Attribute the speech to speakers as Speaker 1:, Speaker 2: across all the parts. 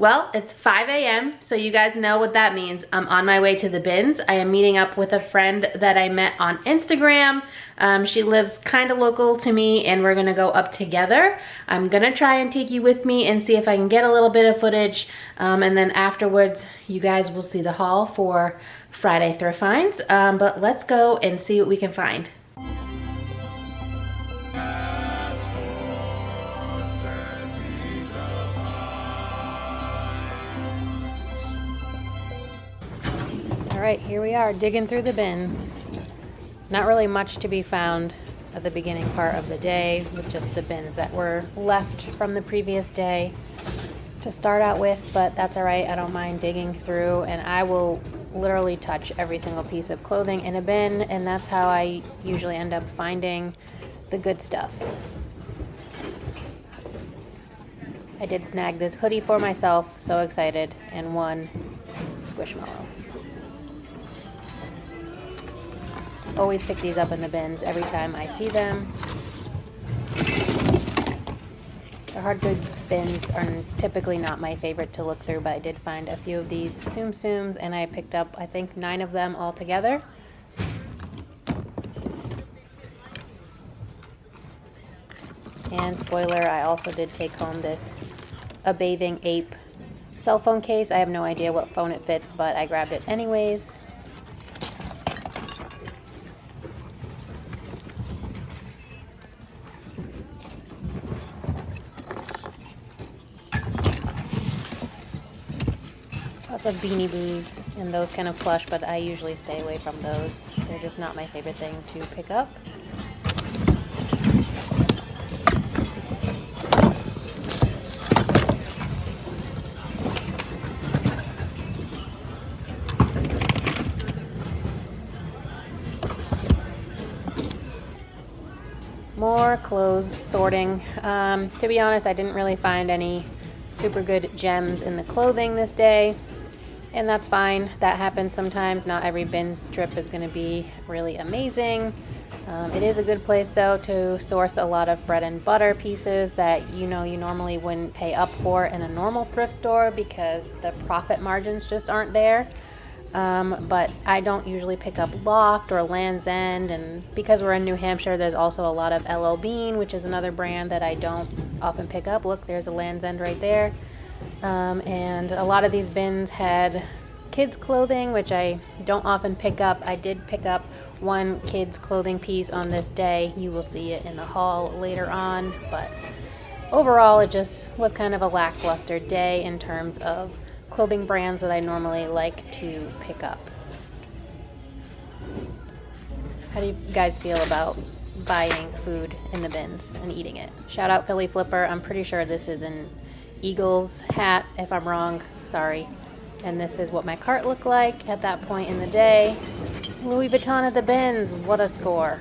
Speaker 1: Well, it's 5 a.m., so you guys know what that means. I'm on my way to the bins. I am meeting up with a friend that I met on Instagram. She lives kind of local to me, and we're gonna go up together. I'm gonna try and take you with me and see if I can get a little bit of footage, and then afterwards, you guys will see the haul for Friday thrift finds. But let's go and see what we can find. All right, here we are digging through the bins. Not really much to be found at the beginning part of the day, with just the bins that were left from the previous day to start out with, but that's all right. I don't mind digging through, and I will literally touch every single piece of clothing in a bin, and that's how I usually end up finding the good stuff. I did snag this hoodie for myself, so excited, and one Squishmallow. Always pick these up in the bins every time I see them. The hard goods bins are typically not my favorite to look through, but I did find a few of these Tsum Tsums, and I picked up, I think, 9 of them all together. And spoiler, I also did take home this A Bathing Ape cell phone case. I have no idea what phone it fits, but I grabbed it anyways. Lots of Beanie Boos and those kind of plush, but I usually stay away from those. They're just not my favorite thing to pick up. More clothes sorting. To be honest, I didn't really find any super good gems in the clothing this day. And that's fine. That happens sometimes. Not every bins trip is going to be really amazing. It is a good place though to source a lot of bread and butter pieces that you normally wouldn't pay up for in a normal thrift store because the profit margins just aren't there. But I don't usually pick up Loft or Land's End, and because we're in New Hampshire, there's also a lot of LL Bean, which is another brand that I don't often pick up. Look, there's a Land's End right there. And a lot of these bins had kids clothing, which I don't often pick up. I did pick up one kids clothing piece on this day. You will see it in the haul later on, but overall it just was kind of a lackluster day in terms of clothing brands that I normally like to pick up. How do you guys feel about buying food in the bins and eating it? Shout out Philly Flipper. I'm pretty sure this is an Eagles hat. If I'm wrong, sorry. And this is what my cart looked like at that point in the day. Louis Vuitton at the bins. What a score.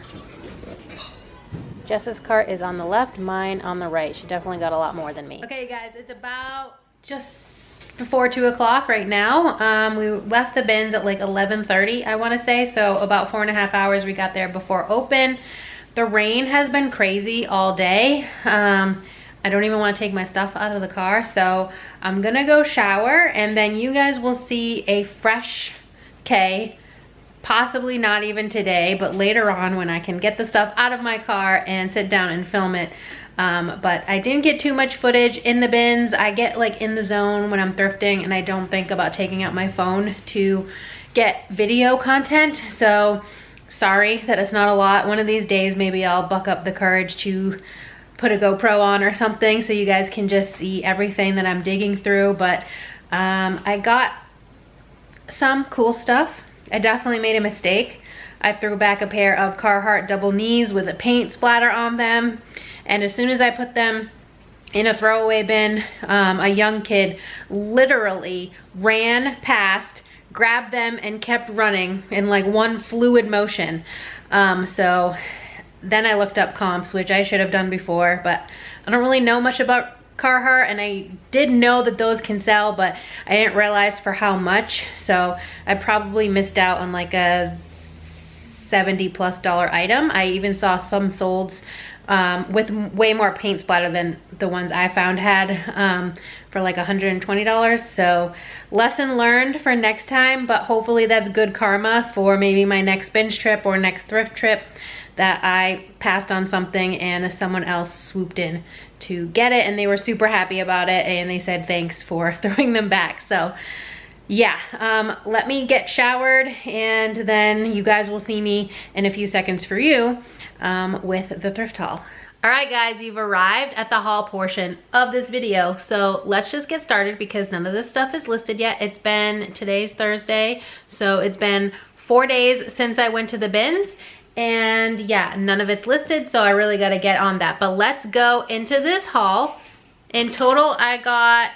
Speaker 1: Jess's cart is on the left, mine on the right. She definitely got a lot more than me. Okay guys, it's about just before 2 o'clock right now. We left the bins at like 11:30, I want to say, so about 4.5 hours. We got there before open. The rain has been crazy all day. I don't even want to take my stuff out of the car, so I'm gonna go shower, and then you guys will see a fresh K, possibly not even today, but later on when I can get the stuff out of my car and sit down and film it. But I didn't get too much footage in the bins. I get like in the zone when I'm thrifting, and I don't think about taking out my phone to get video content, so sorry that it's not a lot. One of these days maybe I'll buck up the courage to put a GoPro on or something so you guys can just see everything that I'm digging through. But I got some cool stuff. I definitely made a mistake. I threw back a pair of Carhartt double knees with a paint splatter on them, and as soon as I put them in a throwaway bin, a young kid literally ran past, grabbed them, and kept running in like one fluid motion. So then I looked up comps, which I should have done before, but I don't really know much about Carhartt, and I did know that those can sell, but I didn't realize for how much. So I probably missed out on like a $70+ item. I even saw some solds with way more paint splatter than the ones I found had. for like $120. So lesson learned for next time, but hopefully that's good karma for maybe my next binge trip or next thrift trip, that I passed on something and someone else swooped in to get it and they were super happy about it and they said thanks for throwing them back. So yeah, let me get showered and then you guys will see me in a few seconds for you with the thrift haul. All right guys, you've arrived at the haul portion of this video. So let's just get started because none of this stuff is listed yet. Today's Thursday, so it's been 4 days since I went to the bins. And yeah, none of it's listed, so I really got to get on that. But let's go into this haul. In total, I got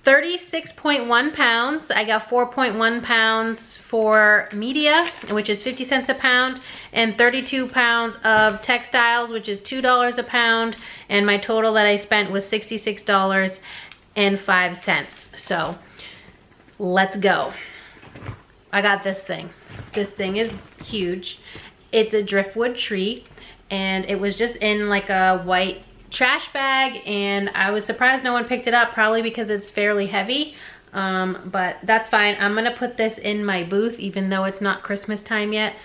Speaker 1: 36.1 pounds. I got 4.1 pounds for media, which is 50 cents a pound, and 32 pounds of textiles, which is $2 a pound. And my total that I spent was $66.05. So let's go. I got this thing. This thing is huge. It's a driftwood tree and it was just in like a white trash bag and I was surprised no one picked it up, probably because it's fairly heavy, but that's fine. I'm gonna put this in my booth even though it's not Christmas time yet.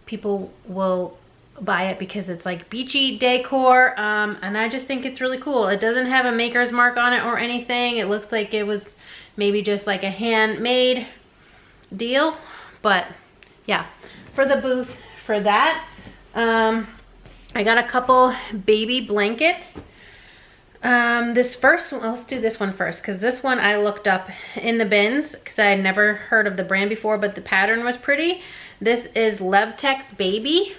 Speaker 1: People will buy it because it's like beachy decor, and I just think it's really cool. It doesn't have a maker's mark on it or anything. It looks like it was maybe just like a handmade deal, but yeah, for the booth. For that, I got a couple baby blankets. This first one, let's do this one first because this one I looked up in the bins because I had never heard of the brand before, but the pattern was pretty. This is Levtex Baby.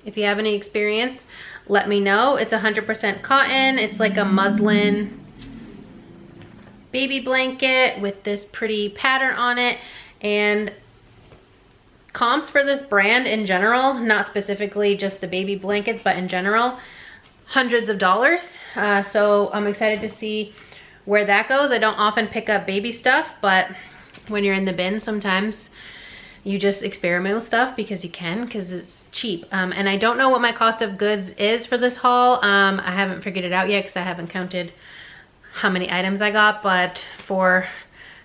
Speaker 1: If you have any experience, let me know. It's 100% cotton. It's like a muslin baby blanket with this pretty pattern on it, and comps for this brand in general, not specifically just the baby blankets, but in general, hundreds of dollars. So I'm excited to see where that goes. I don't often pick up baby stuff, but when you're in the bin, sometimes you just experiment with stuff because you can, because it's cheap. And I don't know what my cost of goods is for this haul. I haven't figured it out yet because I haven't counted how many items I got, but for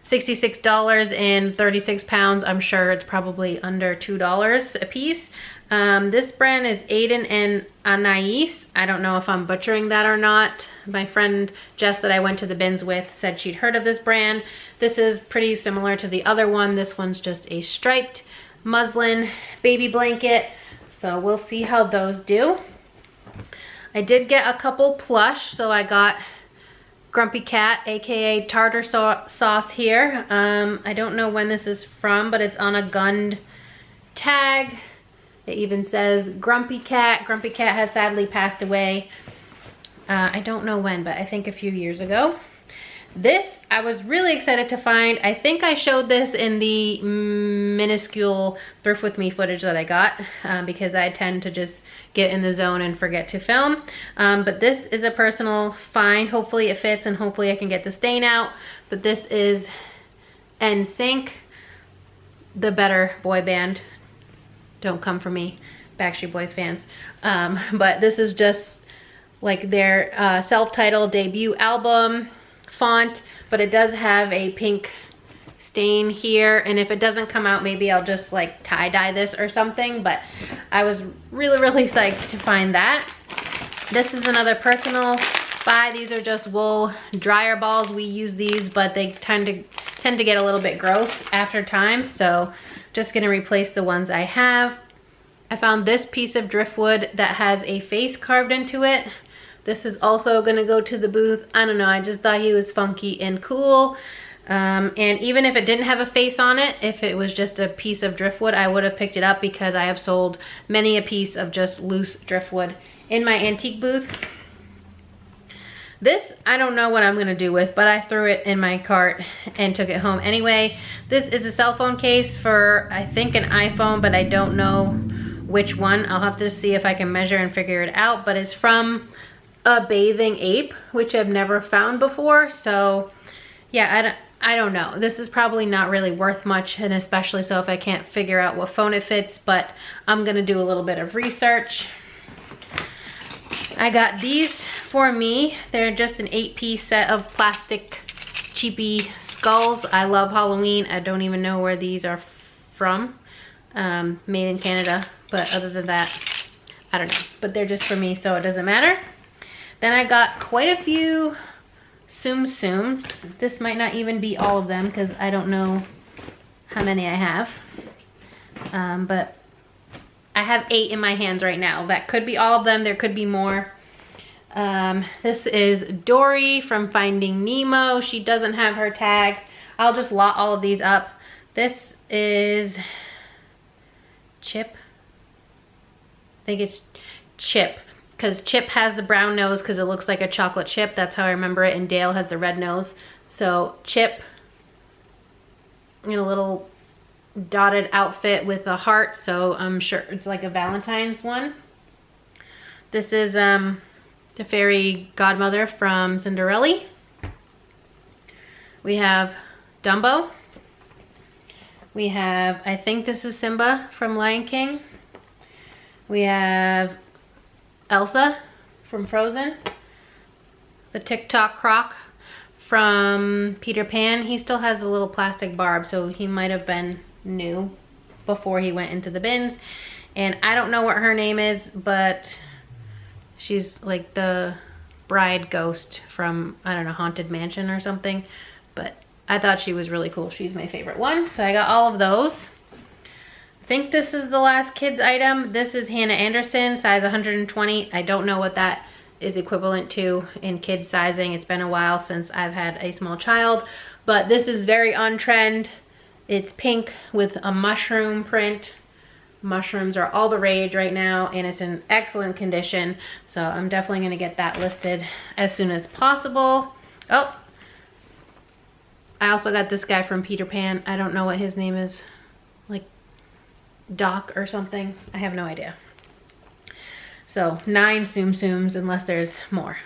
Speaker 1: $66 and 36 pounds, I'm sure it's probably under $2 a piece. This brand is Aiden and Anais. I don't know if I'm butchering that or not. My friend Jess that I went to the bins with said she'd heard of this brand. This is pretty similar to the other one. This one's just a striped muslin baby blanket. So we'll see how those do. I did get a couple plush, so I got Grumpy Cat, aka tartar sauce here. I don't know when this is from, but it's on a Gund tag. It even says Grumpy Cat. Grumpy Cat has sadly passed away. I don't know when, but I think a few years ago. This I was really excited to find. I think I showed this in the minuscule Thrift With Me footage that I got, because I tend to just get in the zone and forget to film. But this is a personal find. Hopefully it fits and hopefully I can get the stain out. But this is NSYNC, the better boy band. Don't come for me, Backstreet Boys fans. But this is just like their self-titled debut album font, but it does have a pink stain here, and if it doesn't come out, maybe I'll just like tie-dye this or something, but I was really psyched to find that. This is another personal buy. These are just wool dryer balls. We use these, but they tend to get a little bit gross after time, so just gonna replace the ones I have. I found this piece of driftwood that has a face carved into it. This is also gonna go to the booth. I don't know, I just thought he was funky and cool. And even if it didn't have a face on it, if it was just a piece of driftwood, I would have picked it up because I have sold many a piece of just loose driftwood in my antique booth. This, I don't know what I'm gonna do with, but I threw it in my cart and took it home anyway. This is a cell phone case for, I think, an iPhone, but I don't know which one. I'll have to see if I can measure and figure it out, but it's from a bathing ape, which I've never found before. So yeah, I don't know. This is probably not really worth much, and especially so if I can't figure out what phone it fits, but I'm gonna do a little bit of research. I got these for me. They're just an 8-piece set of plastic cheapy skulls. I love Halloween. I don't even know where these are from. Made in Canada, but other than that, I don't know. But they're just for me, so it doesn't matter. Then I got quite a few Tsum Tsums. This might not even be all of them because I don't know how many I have. But I have 8 in my hands right now. That could be all of them. There could be more. This is Dory from Finding Nemo. She doesn't have her tag. I'll just lot all of these up. This is Chip. I think it's Chip, because Chip has the brown nose because it looks like a chocolate chip. That's how I remember it. And Dale has the red nose. So Chip in a little dotted outfit with a heart. So I'm sure it's like a Valentine's one. This is the fairy godmother from Cinderella. We have Dumbo. We have, I think this is Simba from Lion King. We have Elsa from Frozen. The TikTok croc from Peter Pan. He still has a little plastic barb, so he might have been new before he went into the bins. And I don't know what her name is, but she's like the bride ghost from, I don't know, Haunted Mansion or something. But I thought she was really cool. She's my favorite one. So I got all of those. I think this is the last kids item. This is Hannah Anderson, size 120. I don't know what that is equivalent to in kids sizing. It's been a while since I've had a small child, but this is very on trend. It's pink with a mushroom print. Mushrooms are all the rage right now, and it's in excellent condition. So I'm definitely gonna get that listed as soon as possible. Oh, I also got this guy from Peter Pan. I don't know what his name is. Like Doc or something. I have no idea. So 9 Tsum Tsums unless there's more.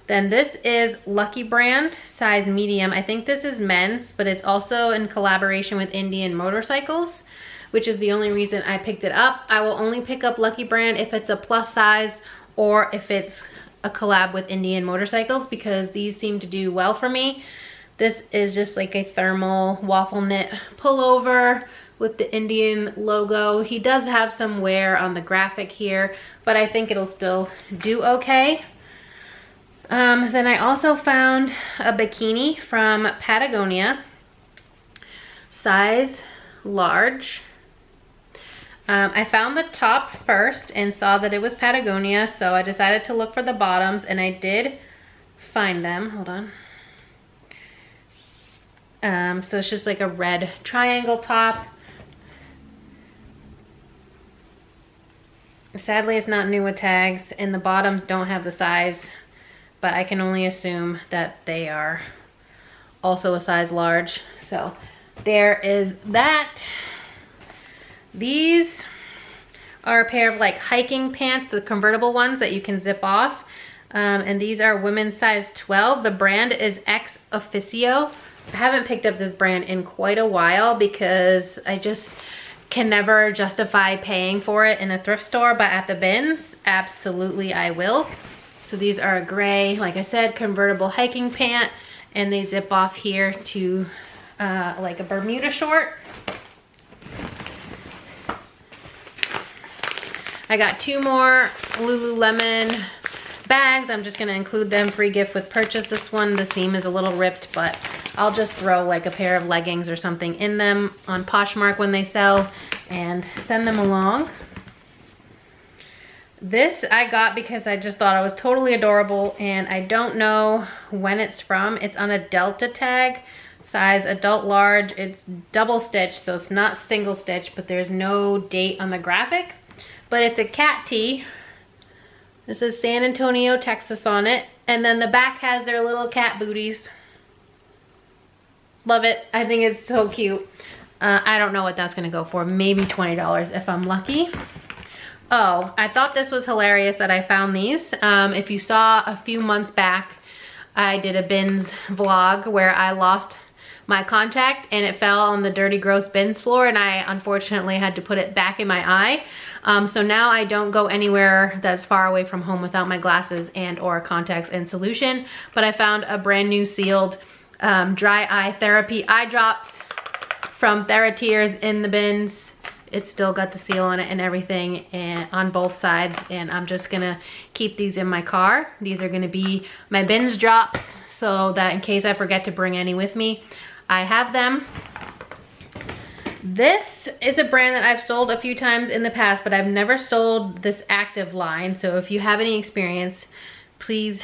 Speaker 1: Then this is Lucky Brand, size medium. I think this is men's, but it's also in collaboration with Indian Motorcycles, which is the only reason I picked it up. I will only pick up Lucky Brand if it's a plus size or if it's a collab with Indian Motorcycles, because these seem to do well for me. This is just like a thermal waffle knit pullover with the Indian logo. He does have some wear on the graphic here, but I think it'll still do okay. Then I also found a bikini from Patagonia, size large. I found the top first and saw that it was Patagonia, so I decided to look for the bottoms, and I did find them. Hold on. So it's just like a red triangle top. Sadly, it's not new with tags, and the bottoms don't have the size, but I can only assume that they are also a size large. So there is that. These are a pair of like hiking pants, the convertible ones that you can zip off. And these are women's size 12. The brand is Ex Officio. I haven't picked up this brand in quite a while because I just can never justify paying for it in a thrift store, but at the bins, absolutely I will. So these are a gray, like I said, convertible hiking pant, and they zip off here to like a Bermuda short. I got 2 more Lululemon bags. I'm just gonna include them, free gift with purchase. This one, the seam is a little ripped, but I'll just throw like a pair of leggings or something in them on Poshmark when they sell and send them along. This I got because I just thought it was totally adorable, and I don't know when it's from. It's on a Delta tag, size adult large. It's double stitched, so it's not single stitch, but there's no date on the graphic. But it's a cat tee. This is San Antonio, Texas on it. And then the back has their little cat booties. Love it. I think it's so cute. I don't know what that's gonna go for. Maybe $20 if I'm lucky. Oh, I thought this was hilarious that I found these. If you saw a few months back, I did a bins vlog where I lost my contact and it fell on the dirty, gross bins floor, and I unfortunately had to put it back in my eye. So now I don't go anywhere that's far away from home without my glasses and or contacts and solution. But I found a brand new sealed dry eye therapy eye drops from TheraTears in the bins. It's still got the seal on it and everything, and on both sides, and I'm just gonna keep these in my car. These are gonna be my bins drops, so that in case I forget to bring any with me, I have them. This is a brand that I've sold a few times in the past, but I've never sold this active line. So if you have any experience, please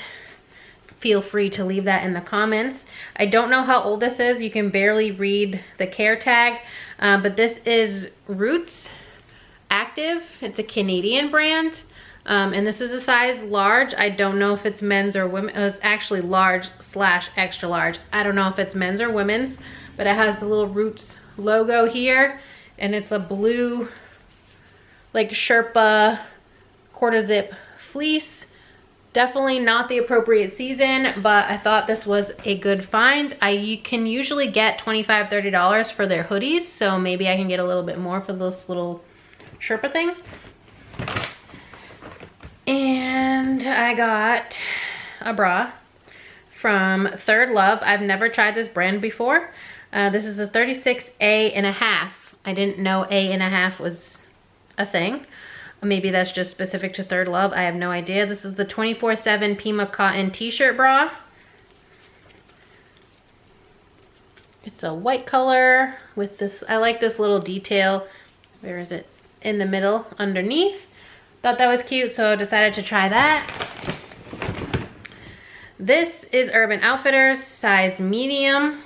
Speaker 1: feel free to leave that in the comments. I don't know how old this is. You can barely read the care tag, but this is Roots Active. It's a Canadian brand, and this is a size large. I don't know if it's men's or women. It's actually large / extra large. I don't know if it's men's or women's, but it has the little Roots logo here, and it's a blue like Sherpa quarter zip fleece. Definitely not the appropriate season, but I thought this was a good find. You can usually get $25 – $30 for their hoodies, so maybe I can get a little bit more for this little Sherpa thing. And I got a bra from Third Love. I've never tried this brand before. This is a 36A.5. I didn't know A.5 was a thing. Maybe that's just specific to Third Love. I have no idea. This is the 24/7 Pima cotton t-shirt bra. It's a white color with this. I like this little detail. Where is it? In the middle underneath. Thought that was cute, so I decided to try that. This is Urban Outfitters, size medium.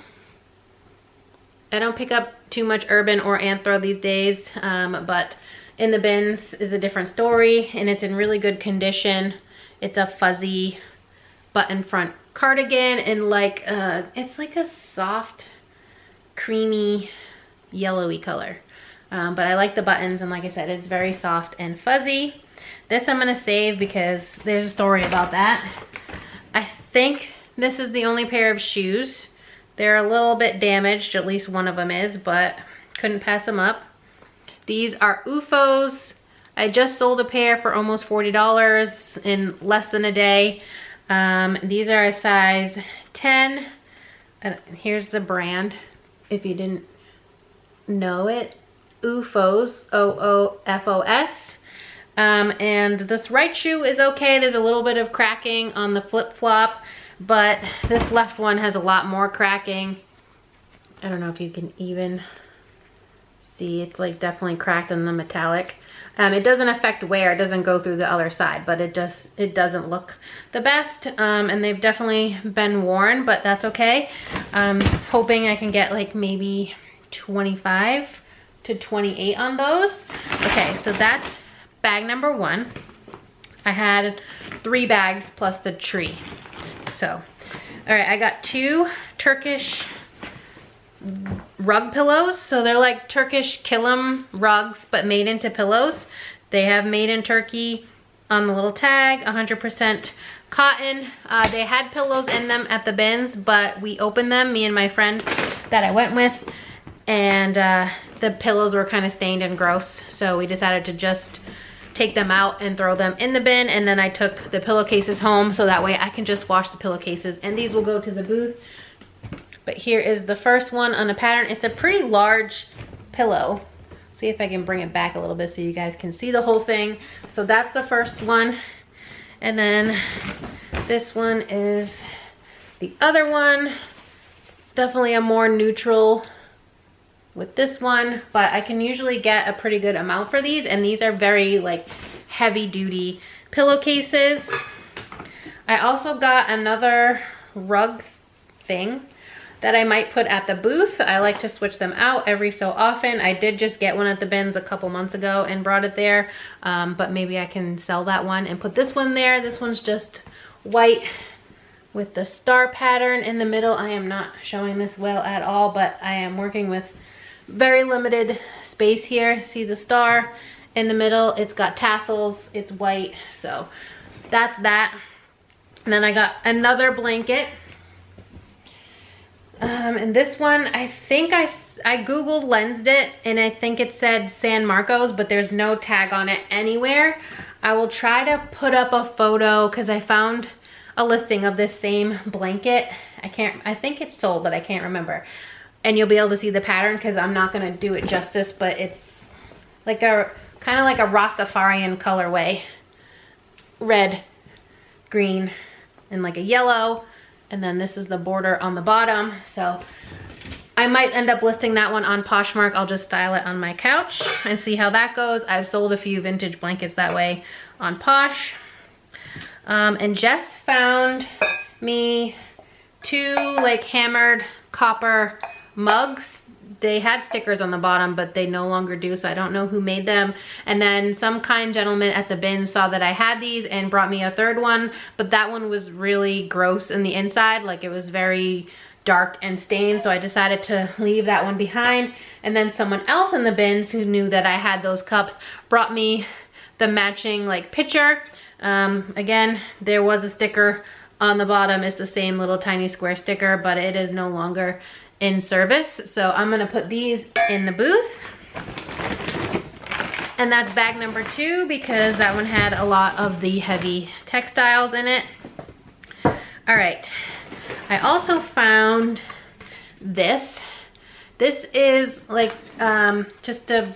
Speaker 1: I don't pick up too much Urban or Anthro these days, but in the bins is a different story, and it's in really good condition. It's a fuzzy button front cardigan, and like it's like a soft, creamy, yellowy color. But I like the buttons, and like I said, it's very soft and fuzzy. This I'm gonna save because there's a story about that. I think this is the only pair of shoes. They're a little bit damaged, at least one of them is, but couldn't pass them up. These are UFOs. I just sold a pair for almost $40 in less than a day. These are a size 10. Here's the brand, if you didn't know it. UFOs, OOFOS. And this right shoe is okay. There's a little bit of cracking on the flip-flop, but this left one has a lot more cracking. I don't know if you can even see. It's like definitely cracked on the metallic. It doesn't affect wear. It doesn't go through the other side, but it doesn't look the best. And they've definitely been worn, but that's okay. I'm hoping I can get like maybe 25 to 28 on those. Okay, so that's bag number 1. I had 3 bags plus the tree. So, all right, I got 2 Turkish rug pillows. So they're like Turkish kilim rugs, but made into pillows. They have made in Turkey on the little tag, 100% cotton. They had pillows in them at the bins, but we opened them, me and my friend that I went with, and the pillows were kind of stained and gross. So we decided to just take them out and throw them in the bin, and then I took the pillowcases home so that way I can just wash the pillowcases, and these will go to the booth. But here is the first one on a pattern. It's a pretty large pillow. See if I can bring it back a little bit so you guys can see the whole thing. So that's the first one. And then this one is the other one. Definitely a more neutral with this one, but I can usually get a pretty good amount for these, and these are very like heavy duty pillowcases. I also got another rug thing that I might put at the booth. I like to switch them out every so often. I did just get one at the bins a couple months ago and brought it there, but maybe I can sell that one and put this one there. This one's just white with the star pattern in the middle. I am not showing this well at all, but I am working with very limited space here. See the star in the middle? It's got tassels, it's white, so that's that. And then I got another blanket. And this one, I think I Googled lensed it, and I think it said San Marcos, but there's no tag on it anywhere. I will try to put up a photo because I found a listing of this same blanket. I think it's sold, but I can't remember. And you'll be able to see the pattern because I'm not gonna do it justice, but it's like a, kind of like a Rastafarian colorway. Red, green, and like a yellow. And then this is the border on the bottom. So I might end up listing that one on Poshmark. I'll just style it on my couch and see how that goes. I've sold a few vintage blankets that way on Posh. And Jess found me 2 like hammered copper mugs. They had stickers on the bottom, but they no longer do, so I don't know who made them. And then some kind gentleman at the bin saw that I had these and brought me a 3rd one, but that one was really gross in the inside. Like, it was very dark and stained, so I decided to leave that one behind. And then someone else in the bins who knew that I had those cups brought me the matching like pitcher. Again, there was a sticker on the bottom. It's the same little tiny square sticker, but it is no longer in service. So I'm gonna put these in the booth. And that's bag number 2 because that one had a lot of the heavy textiles in it. All right, I also found this. This is like just a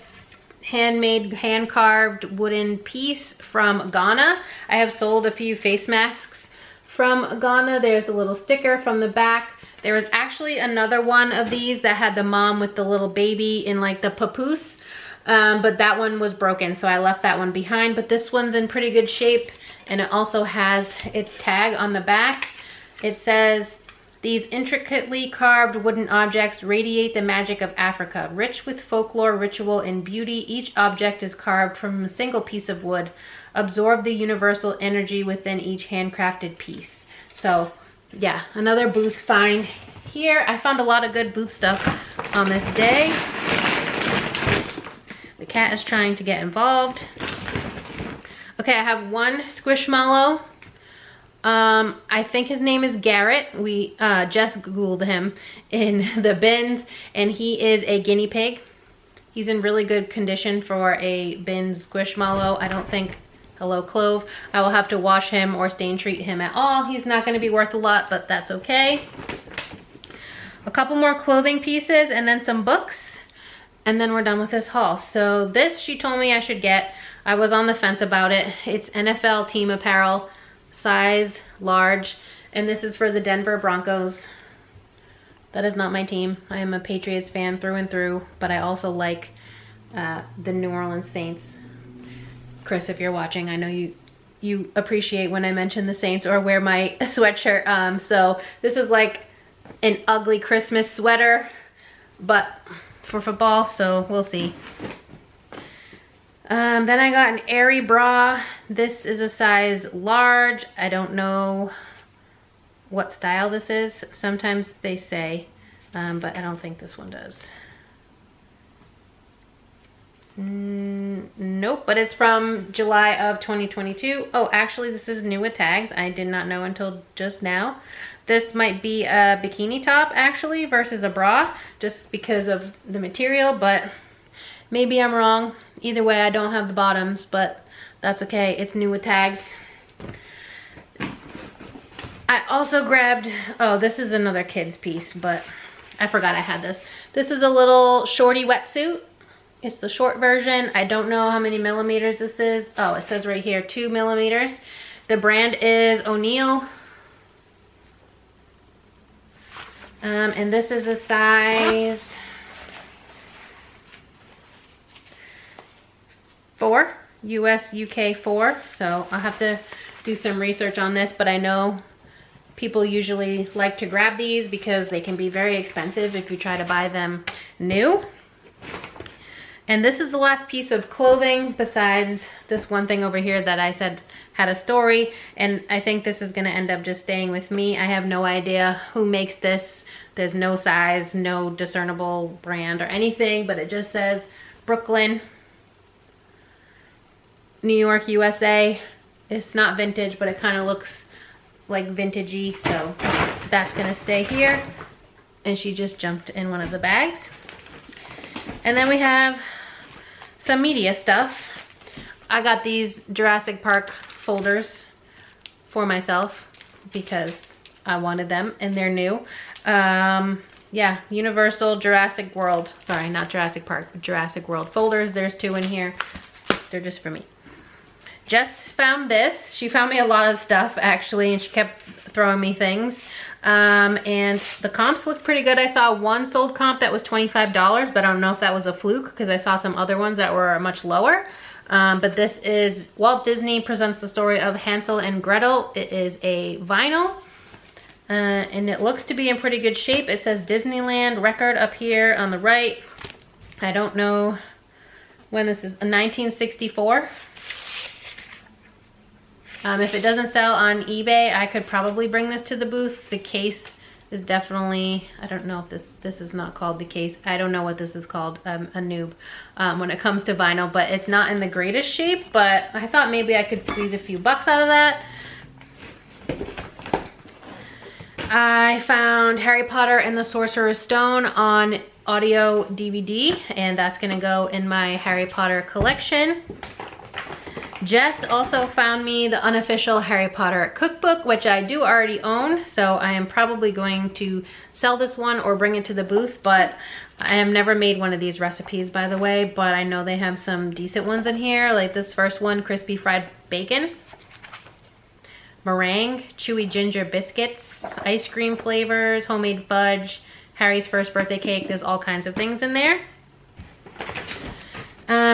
Speaker 1: handmade, hand-carved wooden piece from Ghana. I have sold a few face masks from Ghana. There's a little sticker from the back. There was actually another one of these that had the mom with the little baby in like the papoose, but that one was broken, so I left that one behind. But this one's in pretty good shape, and it also has its tag on the back. It says, "These intricately carved wooden objects radiate the magic of Africa. Rich with folklore, ritual, and beauty, each object is carved from a single piece of wood. Absorb the universal energy within each handcrafted piece." So yeah, another booth find here. I found a lot of good booth stuff on this day. The cat is trying to get involved. Okay, I have one Squishmallow. I think his name is Garrett. We just Googled him in the bins, and he is a guinea pig. He's in really good condition for a bins Squishmallow. I don't think, hello Clove, I will have to wash him or stain treat him at all. He's not going to be worth a lot, but that's okay. A couple more clothing pieces and then some books, and then we're done with this haul. So this she told me I should get. I was on the fence about it. It's NFL team apparel, size large, and this is for the Denver Broncos. That is not my team. I am a Patriots fan through and through, but I also like the New Orleans Saints. Chris, if you're watching, I know you appreciate when I mention the Saints or wear my sweatshirt. So this is like an ugly Christmas sweater, but for football, so we'll see. Then I got an Aerie bra. This is a size large. I don't know what style this is. Sometimes they say, but I don't think this one does. Nope, but it's from July of 2022. Oh, actually this is new with tags. I did not know until just now. This might be a bikini top actually versus a bra, just because of the material, but maybe I'm wrong. Either way, I don't have the bottoms, but that's okay. It's new with tags. I also grabbed, oh, this is another kid's piece, but I forgot I had this. This is a little shorty wetsuit. It's the short version. I don't know how many millimeters this is. Oh, it says right here, 2 millimeters. The brand is O'Neill. And this is a size 4, US, UK 4. So I'll have to do some research on this, but I know people usually like to grab these because they can be very expensive if you try to buy them new. And this is the last piece of clothing besides this one thing over here that I said had a story. And I think this is gonna end up just staying with me. I have no idea who makes this. There's no size, no discernible brand or anything, but it just says Brooklyn, New York, USA. It's not vintage, but it kind of looks like vintagey, so that's gonna stay here. And she just jumped in one of the bags. And then we have some media stuff. I got these Jurassic Park folders for myself. because I wanted them and they're new. Yeah, Universal Jurassic World. Sorry, not Jurassic Park, but Jurassic World folders. There's 2 in here. They're just for me. Jess found this. She found me a lot of stuff actually, and she kept throwing me things. And the comps look pretty good. I saw one sold comp that was $25, but I don't know if that was a fluke because I saw some other ones that were much lower. But this is Walt Disney Presents the Story of Hansel and Gretel. It is a vinyl. And it looks to be in pretty good shape. It says Disneyland record up here on the right. I don't know when this is, 1964. If it doesn't sell on eBay, I could probably bring this to the booth. The case is definitely, I don't know if this is not called the case. I don't know what this is called. I'm a noob when it comes to vinyl, but it's not in the greatest shape, but I thought maybe I could squeeze a few bucks out of that. I found Harry Potter and the Sorcerer's Stone on audio DVD, and that's gonna go in my Harry Potter collection. Jess also found me the unofficial Harry Potter cookbook, which I do already own, so I am probably going to sell this one or bring it to the booth, but I have never made one of these recipes, by the way, but I know they have some decent ones in here, like this first one, crispy fried bacon, meringue, chewy ginger biscuits, ice cream flavors, homemade fudge, Harry's first birthday cake. There's all kinds of things in there.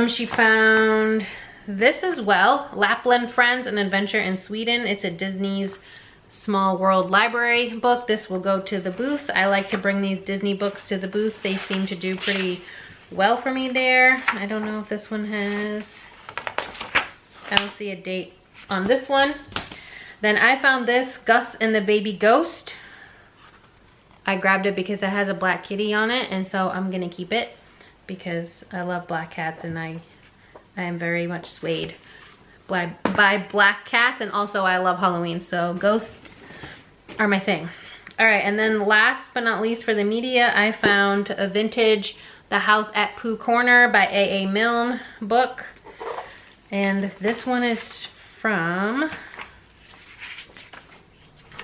Speaker 1: She found this as well, Lapland Friends, An Adventure in Sweden. It's a Disney's Small World Library book. This will go to the booth. I like to bring these Disney books to the booth. They seem to do pretty well for me there. I don't know if this one has, I don't see a date on this one. Then I found this, Gus and the Baby Ghost. I grabbed it because it has a black kitty on it, and so I'm gonna keep it because I love black cats, and I am very much swayed by black cats, and also I love Halloween, so ghosts are my thing. All right, and then last but not least for the media, I found a vintage The House at Pooh Corner by A.A. Milne book. And this one is from,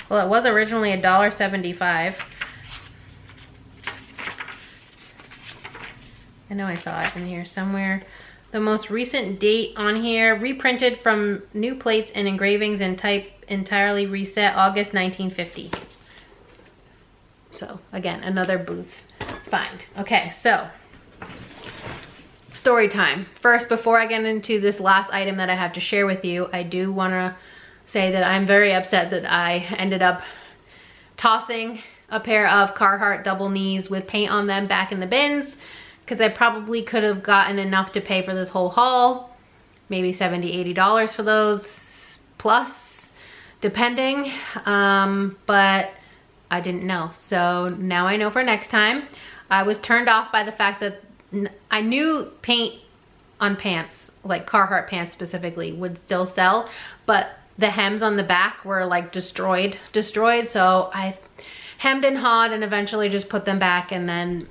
Speaker 1: well, it was originally $1.75. I know I saw it in here somewhere. The most recent date on here, reprinted from new plates and engravings and type, entirely reset, August 1950. So again, another booth find. Okay, so story time. First, before I get into this last item that I have to share with you, I do want to say that I'm very upset that I ended up tossing a pair of Carhartt double knees with paint on them back in the bins, because I probably could have gotten enough to pay for this whole haul, maybe $70, $80 for those plus, depending, but I didn't know. So now I know for next time. I was turned off by the fact that I knew paint on pants, like Carhartt pants specifically, would still sell, but the hems on the back were like destroyed. So I hemmed and hawed and eventually just put them back, and then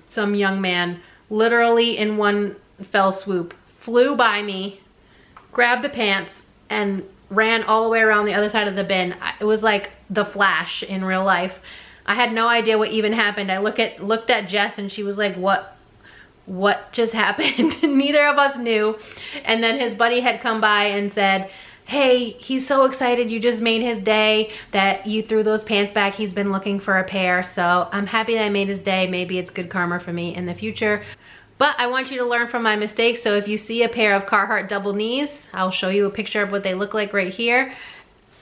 Speaker 1: some young man literally in one fell swoop flew by me, grabbed the pants, and ran all the way around the other side of the bin. It was like the Flash in real life. I had no idea what even happened. I looked at Jess and she was like, what just happened? Neither of us knew. And then his buddy had come by and said, hey, he's so excited you just made his day that you threw those pants back. He's been looking for a pair. So I'm happy that I made his day. Maybe it's good karma for me in the future. But I want you to learn from my mistakes. So if you see a pair of Carhartt double knees, I'll show you a picture of what they look like right here.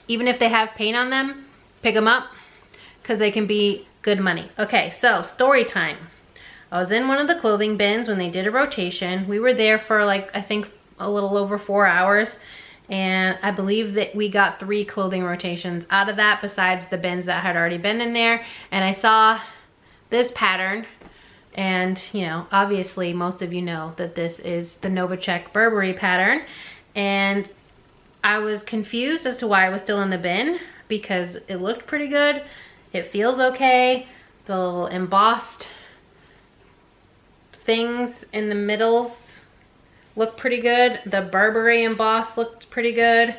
Speaker 1: Even if they have paint on them, pick them up because they can be good money. Okay, so story time. I was in one of the clothing bins when they did a rotation. We were there for like, I think a little over 4 hours. And I believe that we got 3 clothing rotations out of that besides the bins that had already been in there. And I saw this pattern, and you know, obviously most of you know that this is the Novacek Burberry pattern. And I was confused as to why it was still in the bin because it looked pretty good. It feels okay. The little embossed things in the middles look pretty good. The Burberry emboss looked pretty good.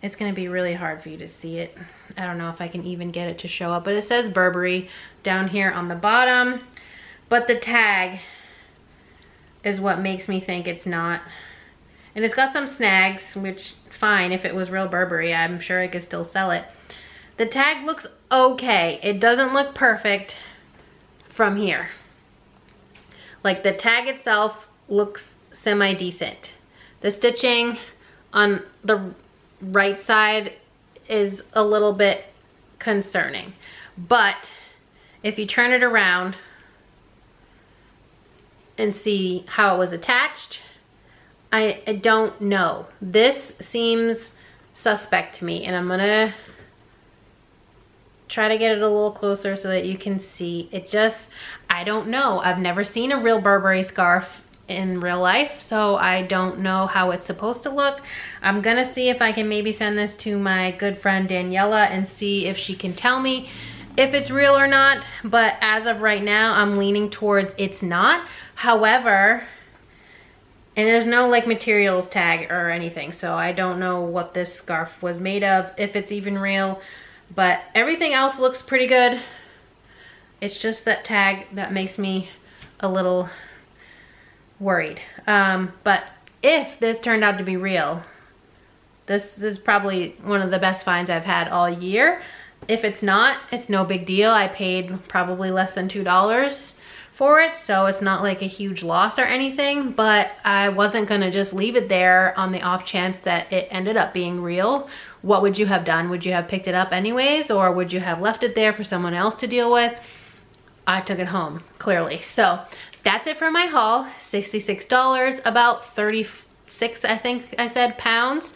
Speaker 1: it's gonna be really hard for you to see it. I don't know if I can even get it to show up, but it says Burberry down here on the bottom, but the tag is what makes me think it's not. And it's got some snags, which fine, if it was real Burberry, I'm sure I could still sell it. The tag looks okay. It doesn't look perfect from here. Like the tag itself looks semi-decent. The stitching on the right side is a little bit concerning. But if you turn it around and see how it was attached, I don't know. This seems suspect to me, and I'm gonna try to get it a little closer so that you can see. It just, I don't know. I've never seen a real Burberry scarf in real life, so I don't know how it's supposed to look. I'm gonna see if I can maybe send this to my good friend Daniela and see if she can tell me if it's real or not, but as of right now, I'm leaning towards it's not. However, and there's no like materials tag or anything, so I don't know what this scarf was made of, if it's even real, but everything else looks pretty good. It's just that tag that makes me a little worried. But if this turned out to be real, this is probably one of the best finds I've had all year. If it's not, it's no big deal. I paid probably less than $2 for it, so it's not like a huge loss or anything, but I wasn't gonna just leave it there on the off chance that it ended up being real. What would you have done? Would you have picked it up anyways, or would you have left it there for someone else to deal with? I took it home, clearly. So that's it for my haul. $66, about 36, I think I said, pounds.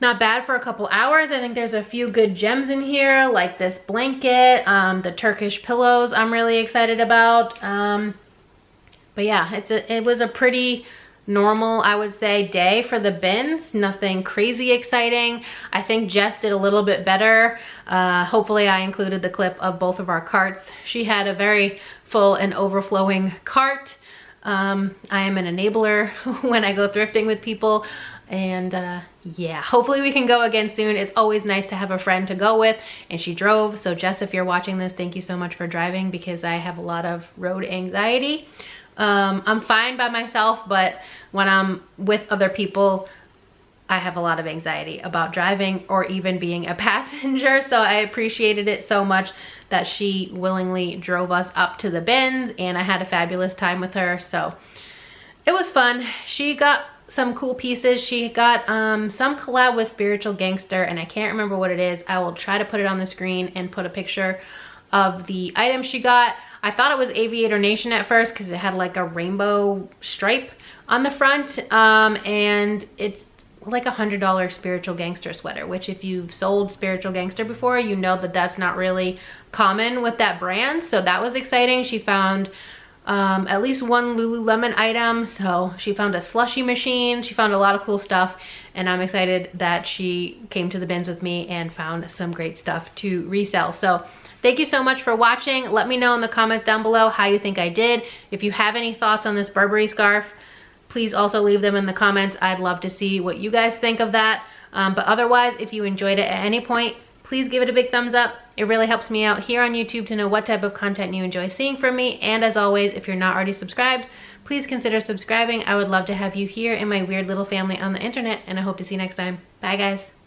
Speaker 1: Not bad for a couple hours. I think there's a few good gems in here, like this blanket, the Turkish pillows I'm really excited about. But yeah, it was a pretty normal, I would say, day for the bins. Nothing crazy exciting. I think Jess did a little bit better. Hopefully I included the clip of both of our carts. She had a very full and overflowing cart. I am an enabler when I go thrifting with people. And yeah, hopefully we can go again soon. It's always nice to have a friend to go with, and she drove. So Jess, if you're watching this, thank you so much for driving, because I have a lot of road anxiety. I'm fine by myself, but when I'm with other people, I have a lot of anxiety about driving or even being a passenger. So I appreciated it so much that she willingly drove us up to the bins, and I had a fabulous time with her. So it was fun. She got some cool pieces. She got some collab with Spiritual Gangster, and I can't remember what it is. I will try to put it on the screen and put a picture of the item she got. I thought it was Aviator Nation at first because it had like a rainbow stripe on the front, and it's like $100 Spiritual Gangster sweater, which if you've sold Spiritual Gangster before, you know that that's not really common with that brand. So that was exciting. She found at least one Lululemon item. So she found a slushy machine. She found a lot of cool stuff, and I'm excited that she came to the bins with me and found some great stuff to resell. So thank you so much for watching. Let me know in the comments down below how you think I did. If you have any thoughts on this Burberry scarf, please also leave them in the comments. I'd love to see what you guys think of that. But otherwise, if you enjoyed it at any point, please give it a big thumbs up. It really helps me out here on YouTube to know what type of content you enjoy seeing from me. And as always, if you're not already subscribed, please consider subscribing. I would love to have you here in my weird little family on the internet, and I hope to see you next time. Bye guys.